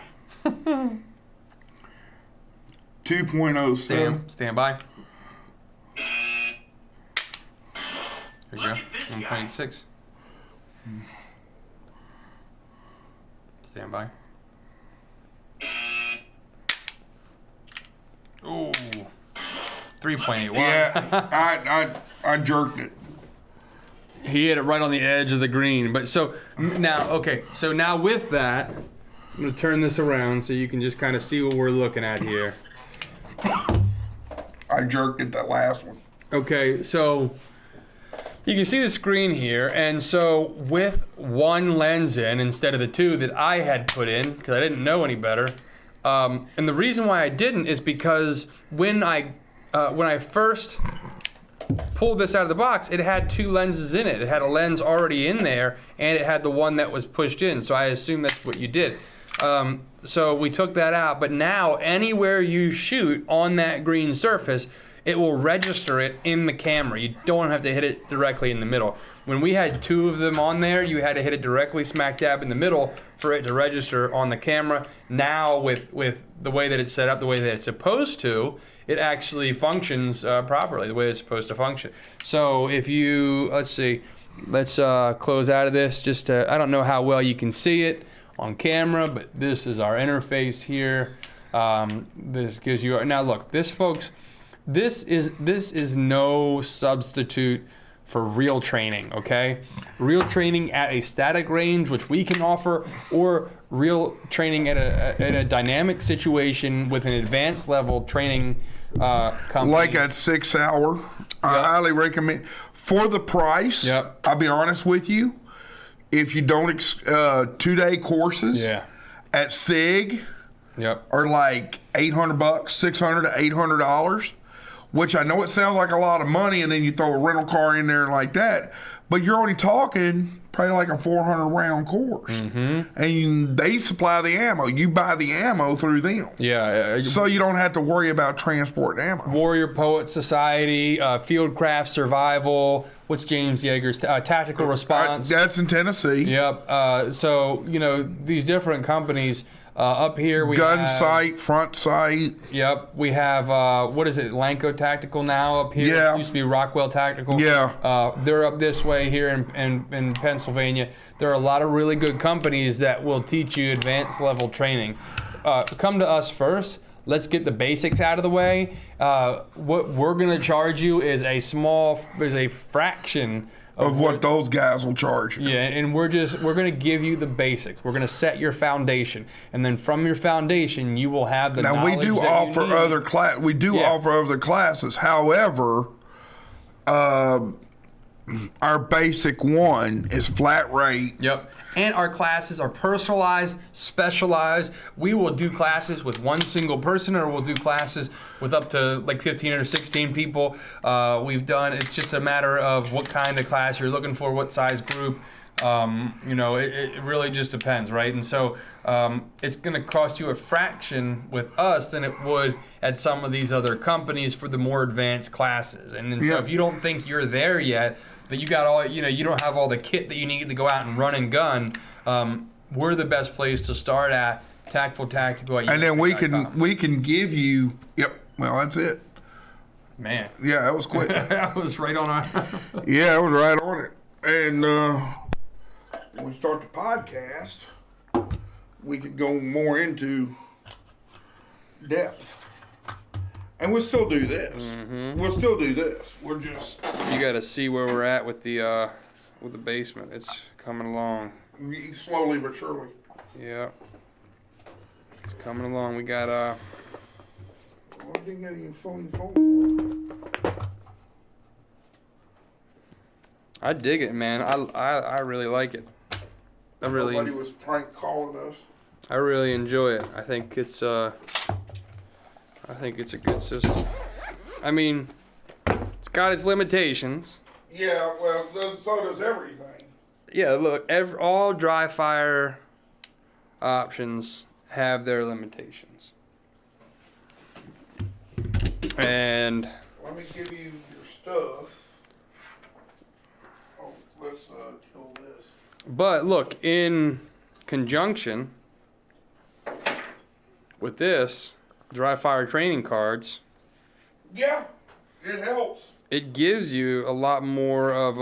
2.07. Stand by. There you go. Look at this guy. 1.6. Stand by. Ooh. 3.81. Yeah, I jerked it. He hit it right on the edge of the green. But so now, okay. So now with that, I'm gonna turn this around so you can just kind of see what we're looking at here. I jerked it that last one. Okay, so you can see the screen here, and so with one lens in instead of the two that I had put in, because I didn't know any better, and the reason why I didn't is because when I first pulled this out of the box, it had two lenses in it. It had a lens already in there, and it had the one that was pushed in, so I assume that's what you did. So we took that out, but now anywhere you shoot on that green surface, it will register it in the camera. You don't have to hit it directly in the middle. When we had two of them on there, you had to hit it directly smack dab in the middle for it to register on the camera. Now with the way that it's set up, the way that it's supposed to, it actually functions properly, the way it's supposed to function. So if you, let's see, let's close out of this. Just I don't know how well you can see it on camera, but this is our interface here. This gives you, now look, this folks, this is no substitute for real training, okay? Real training at a static range, which we can offer, or real training at a dynamic situation with an advanced level training company. Like at 6 hour, I highly recommend. For the price, I'll be honest with you, if you don't, 2-day courses at SIG are like $800, $600 to $800, which I know it sounds like a lot of money, and then you throw a rental car in there like that, but you're only talking probably like a 400 round course, and they supply the ammo. You buy the ammo through them. So you don't have to worry about transporting ammo. Warrior Poet Society, Fieldcraft Survival. What's James Yeager's Tactical Response? That's in Tennessee. So you know these different companies. Up here we Gun have, sight, front sight. We have what is it? Lanco Tactical now up here. It used to be Rockwell Tactical. They're up this way here in Pennsylvania. There are a lot of really good companies that will teach you advanced level training. Come to us first. Let's get the basics out of the way. What we're gonna charge you is a fraction of what those guys will charge you. And we're gonna give you the basics. We're gonna set your foundation, and then from your foundation, you will have the knowledge. Now we do offer other class. We do offer other classes. However, our basic one is flat rate. And our classes are personalized, specialized. We will do classes with one single person, or we'll do classes with up to like 15 or 16 people. It's just a matter of what kind of class you're looking for, what size group. You know, it really just depends, right? And so it's going to cost you a fraction with us than it would at some of these other companies for the more advanced classes. And then so Yeah. if you don't think you're there yet, that you got all, you know, you don't have all the kit that you need to go out and run and gun, we're the best place to start at. Tactical. And then we can give you. Yep. Well, that's it. Man. Yeah, that was quick. That was right on our. Yeah, I was right on it. And when we start the podcast, we could go more into depth. And we'll still do this. Mm-hmm. We'll still do this. We're just You got to see where we're at with the basement. It's coming along. slowly but surely. Yeah. It's coming along. We got I didn't get any phone call. I dig it, man. I really like it. Nobody was prank calling us. I really enjoy it. I think it's a good system. I mean, it's got its limitations. Yeah, well, so does everything. Yeah, look, all dry fire options have their limitations. And Let me give you your stuff. Oh, let's kill this. but look, in conjunction with this dry fire training cards, Yeah, it helps. it gives you a lot more of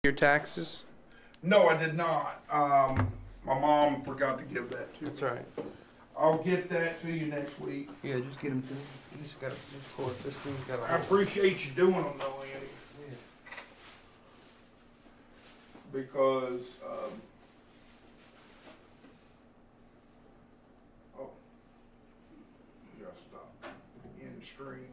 your taxes. No, I did not. My mom forgot to give that to me. That's right. I'll get that to you next week. Yeah, just get them to me. You just got to record. This thing's got I appreciate you doing them though, Andy. Because, oh, you gotta stop in stream.